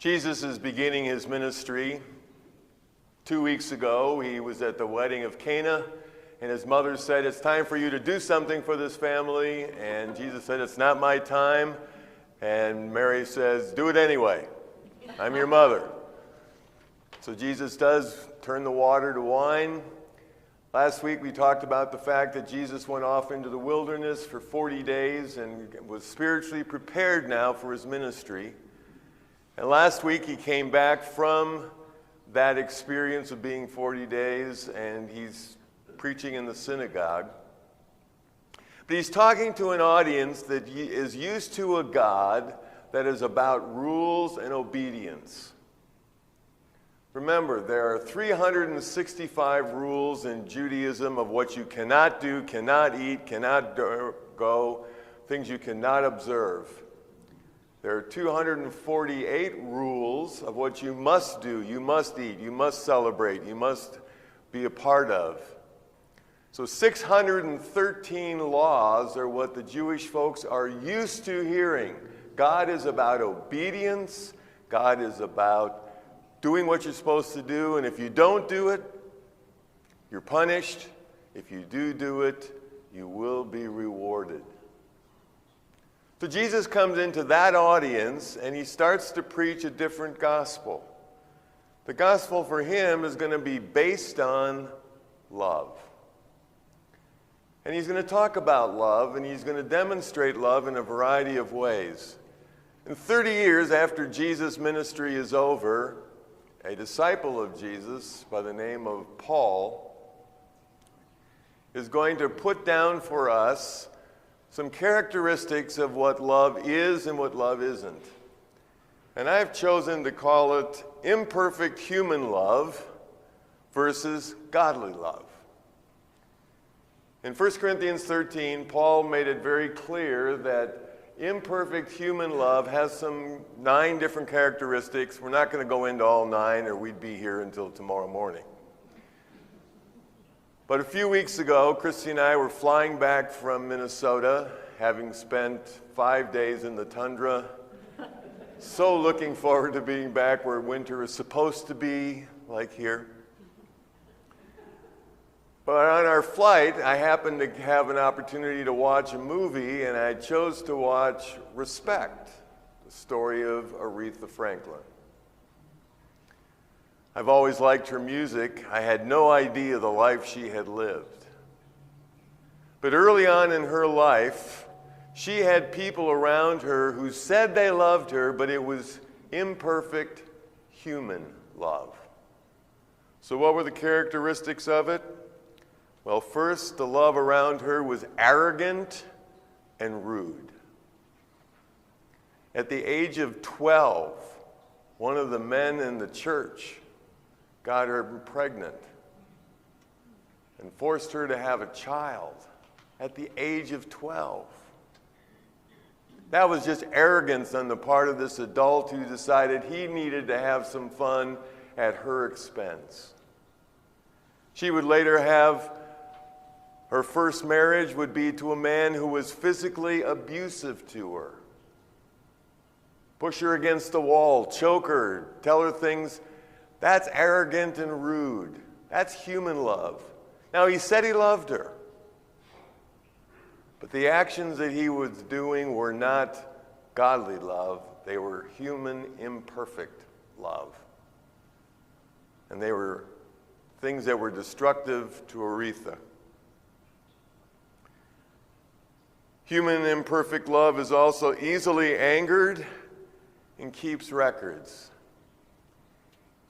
Jesus is beginning his ministry. 2 weeks ago, he was at the wedding of Cana, and his mother said, "It's time for you to do something for this family." And Jesus said, "It's not my time." And Mary says, "Do it anyway. I'm your mother." So Jesus does turn the water to wine. Last week we talked about the fact that Jesus went off into the wilderness for 40 days and was spiritually prepared now for his ministry. And last week he came back from that experience of being 40 days and he's preaching in the synagogue. But he's talking to an audience that is used to a God that is about rules and obedience. Remember, there are 365 rules in Judaism of what you cannot do, cannot eat, cannot go, things you cannot observe. There are 248 rules of what you must do, you must eat, you must celebrate, you must be a part of. So 613 laws are what the Jewish folks are used to hearing. God is about obedience. God is about doing what you're supposed to do, and if you don't do it, you're punished. If you do it, you will be rewarded. So Jesus comes into that audience and he starts to preach a different gospel. The gospel for him is going to be based on love. And he's going to talk about love and he's going to demonstrate love in a variety of ways. And 30 years after Jesus' ministry is over, a disciple of Jesus by the name of Paul is going to put down for us some characteristics of what love is and what love isn't. And I've chosen to call it imperfect human love versus godly love. In 1 Corinthians 13, Paul made it very clear that imperfect human love has some 9 different characteristics. We're not going to go into all 9 or we'd be here until tomorrow morning. But a few weeks ago, Christy and I were flying back from Minnesota, having spent 5 days in the tundra. So looking forward to being back where winter is supposed to be, like here. But on our flight, I happened to have an opportunity to watch a movie, and I chose to watch Respect, the story of Aretha Franklin. I've always liked her music. I had no idea the life she had lived. But early on in her life, she had people around her who said they loved her, but it was imperfect human love. So what were the characteristics of it? Well, first, the love around her was arrogant and rude. At the age of 12, one of the men in the church got her pregnant and forced her to have a child at the age of 12. That was just arrogance on the part of this adult who decided he needed to have some fun at her expense. She would later have her first marriage would be to a man who was physically abusive to her. Push her against the wall, choke her, tell her things. That's arrogant and rude. That's human love. Now, he said he loved her, but the actions that he was doing were not godly love. They were human, imperfect love. And they were things that were destructive to Aretha. Human imperfect love is also easily angered and keeps records.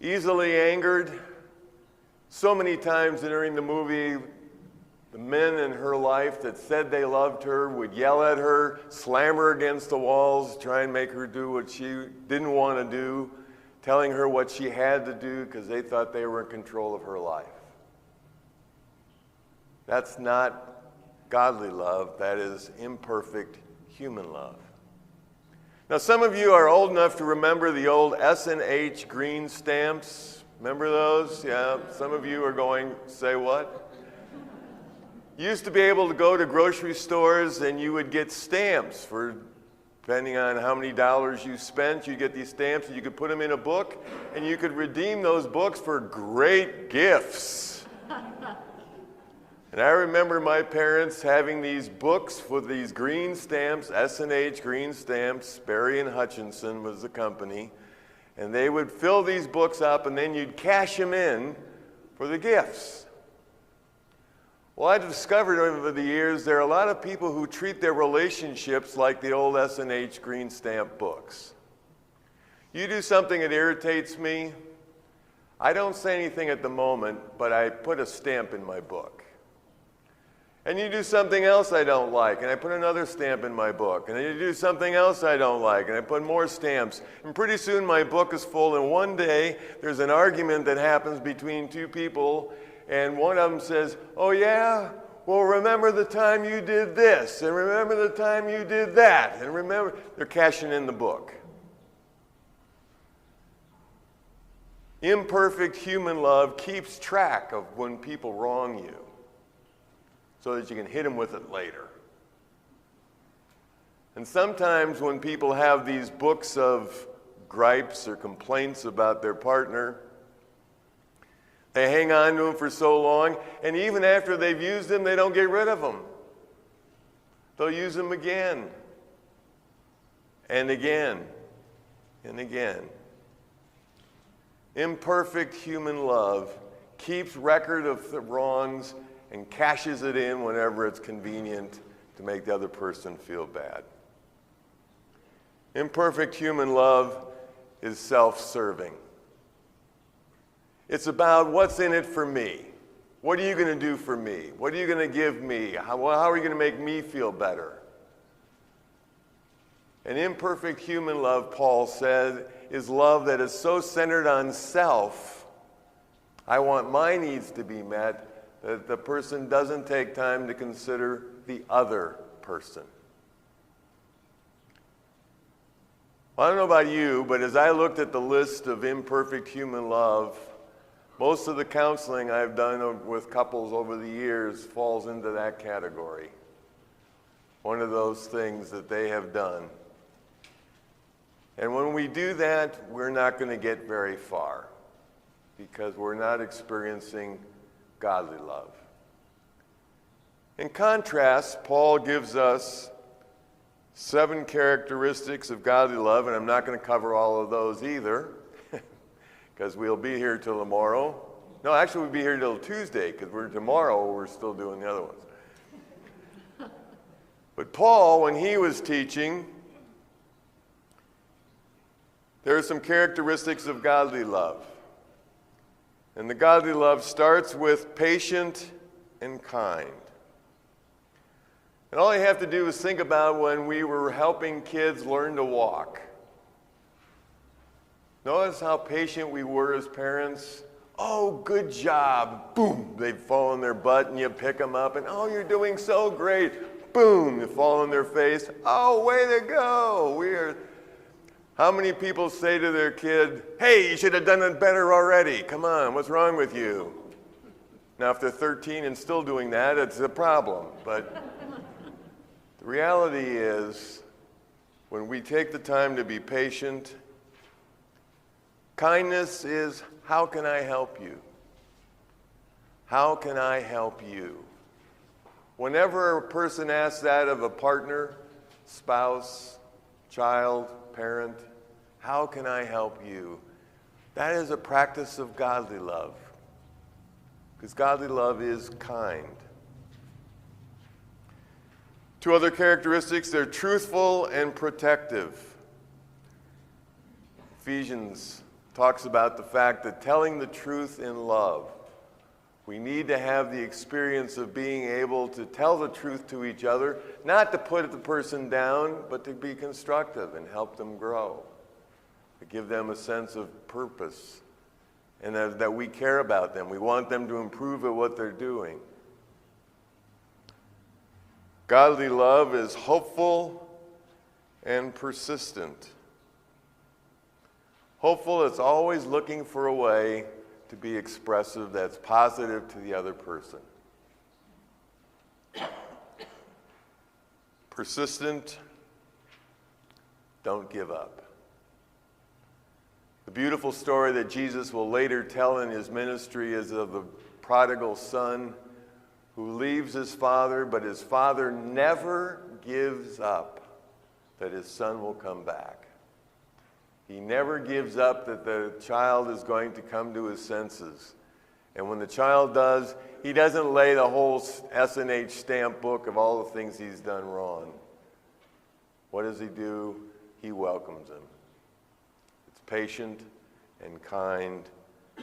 Easily angered. So many times during the movie, the men in her life that said they loved her would yell at her, slam her against the walls, try and make her do what she didn't want to do, telling her what she had to do because they thought they were in control of her life. That's not godly love. That is imperfect human love. Now, some of you are old enough to remember the old S&H green stamps. Remember those? Yeah, some of you are going, say what? You used to be able to go to grocery stores and you would get stamps for Depending on how many dollars you spent, you get these stamps and you could put them in a book and you could redeem those books for great gifts. And I remember my parents having these books with these green stamps, S&H green stamps, Berry and Hutchinson was the company, and they would fill these books up and then you'd cash them in for the gifts. Well, I discovered over the years there are a lot of people who treat their relationships like the old S&H green stamp books. You do something that irritates me, I don't say anything at the moment, but I put a stamp in my book. And you do something else I don't like, and I put another stamp in my book. And then you do something else I don't like, and I put more stamps. And pretty soon my book is full, and one day there's an argument that happens between two people, and one of them says, "Oh yeah? Well, remember the time you did this, and remember the time you did that, and remember," they're cashing in the book. Imperfect human love keeps track of when people wrong you, so that you can hit them with it later. And sometimes when people have these books of gripes or complaints about their partner, they hang on to them for so long, and even after they've used them, they don't get rid of them. They'll use them again, and again, and again. Imperfect human love keeps record of the wrongs and cashes it in whenever it's convenient to make the other person feel bad. Imperfect human love is self-serving. It's about what's in it for me. What are you going to do for me? What are you going to give me? How are you going to make me feel better? An imperfect human love, Paul said, is love that is so centered on self. I want my needs to be met, that the person doesn't take time to consider the other person. Well, I don't know about you, but as I looked at the list of imperfect human love, most of the counseling I've done with couples over the years falls into that category. One of those things that they have done. And when we do that, we're not going to get very far because we're not experiencing godly love. In contrast, Paul gives us 7 characteristics of godly love, and I'm not going to cover all of those either because we'll be here till tomorrow. No, actually we'll be here till Tuesday because tomorrow we're still doing the other ones. But Paul, when he was teaching, there are some characteristics of godly love. And the godly love starts with patient and kind. And all you have to do is think about when we were helping kids learn to walk. Notice how patient we were as parents. "Oh, good job." Boom, they'd fall on their butt and you pick them up and, "Oh, you're doing so great." Boom, you fall on their face. "Oh, way to go." How many people say to their kid, "Hey, you should have done it better already. Come on, what's wrong with you?" Now, if they're 13 and still doing that, it's a problem. But the reality is, when we take the time to be patient, kindness is, how can I help you? How can I help you? Whenever a person asks that of a partner, spouse, child, parent, how can I help you? That is a practice of godly love. Because godly love is kind. 2 other characteristics, they're truthful and protective. Ephesians talks about the fact that telling the truth in love, we need to have the experience of being able to tell the truth to each other, not to put the person down, but to be constructive and help them grow, to give them a sense of purpose, and that we care about them. We want them to improve at what they're doing. Godly love is hopeful and persistent. Hopeful, it's always looking for a way to be expressive that's positive to the other person. Persistent, don't give up. The beautiful story that Jesus will later tell in his ministry is of the prodigal son who leaves his father, but his father never gives up that his son will come back. He never gives up that the child is going to come to his senses. And when the child does, he doesn't lay the whole S&H stamp book of all the things he's done wrong. What does he do? He welcomes him. It's patient and kind.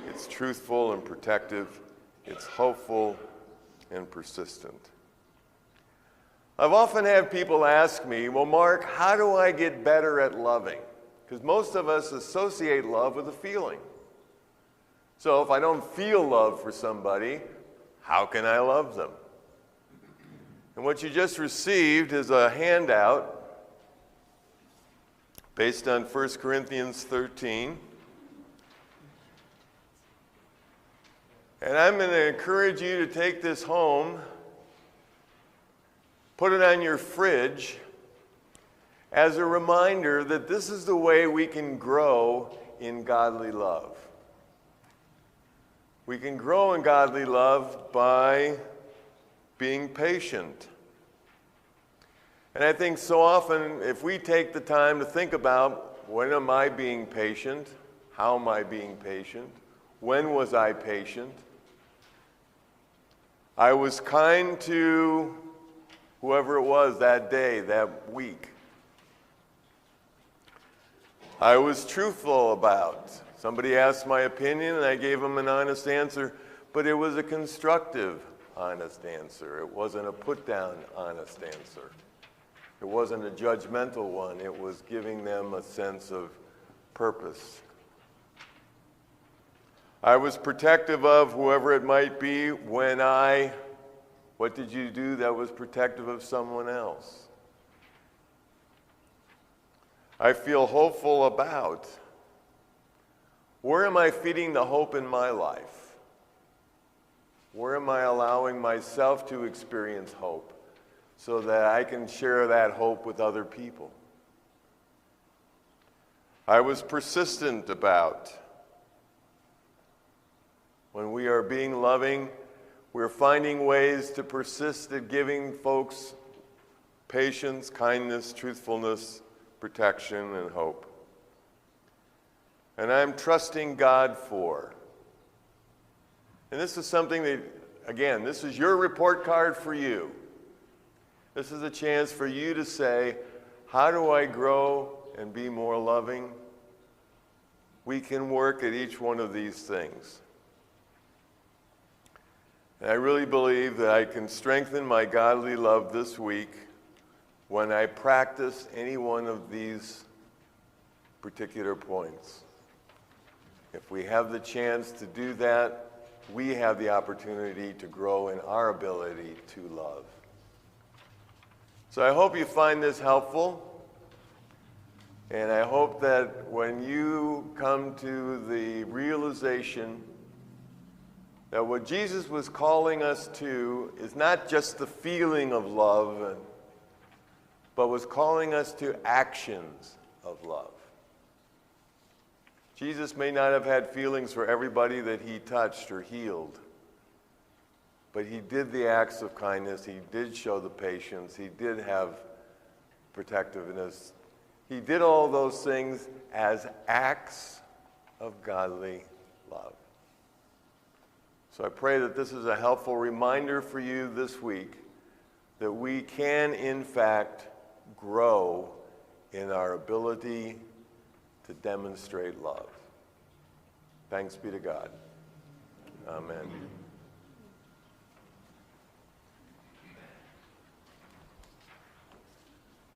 It's truthful and protective. It's hopeful and persistent. I've often had people ask me, well, Mark, how do I get better at loving? Because most of us associate love with a feeling. So if I don't feel love for somebody, how can I love them? And what you just received is a handout based on 1 Corinthians 13. And I'm going to encourage you to take this home, put it on your fridge as a reminder that this is the way we can grow in godly love. We can grow in godly love by being patient. And I think so often, if we take the time to think about, when am I being patient? How am I being patient? When was I patient? I was kind to whoever it was that day, that week. I was truthful about. Somebody asked my opinion, and I gave them an honest answer, but it was a constructive, honest answer. It wasn't a put-down, honest answer. It wasn't a judgmental one. It was giving them a sense of purpose. I was protective of whoever it might be when what did you do that was protective of someone else? I feel hopeful about. Where am I feeding the hope in my life? Where am I allowing myself to experience hope so that I can share that hope with other people? I was persistent about. When we are being loving, we're finding ways to persist at giving folks patience, kindness, truthfulness, protection, and hope. And I'm trusting God for. And this is something that, again, this is your report card for you. This is a chance for you to say, how do I grow and be more loving? We can work at each one of these things. And I really believe that I can strengthen my godly love this week when I practice any one of these particular points. If we have the chance to do that, we have the opportunity to grow in our ability to love. So I hope you find this helpful, and I hope that when you come to the realization that what Jesus was calling us to is not just the feeling of love, but was calling us to actions of love. Jesus may not have had feelings for everybody that he touched or healed, but he did the acts of kindness, he did show the patience, he did have protectiveness. He did all those things as acts of godly love. So I pray that this is a helpful reminder for you this week that we can, in fact, grow in our ability to demonstrate love. Thanks be to God. Amen.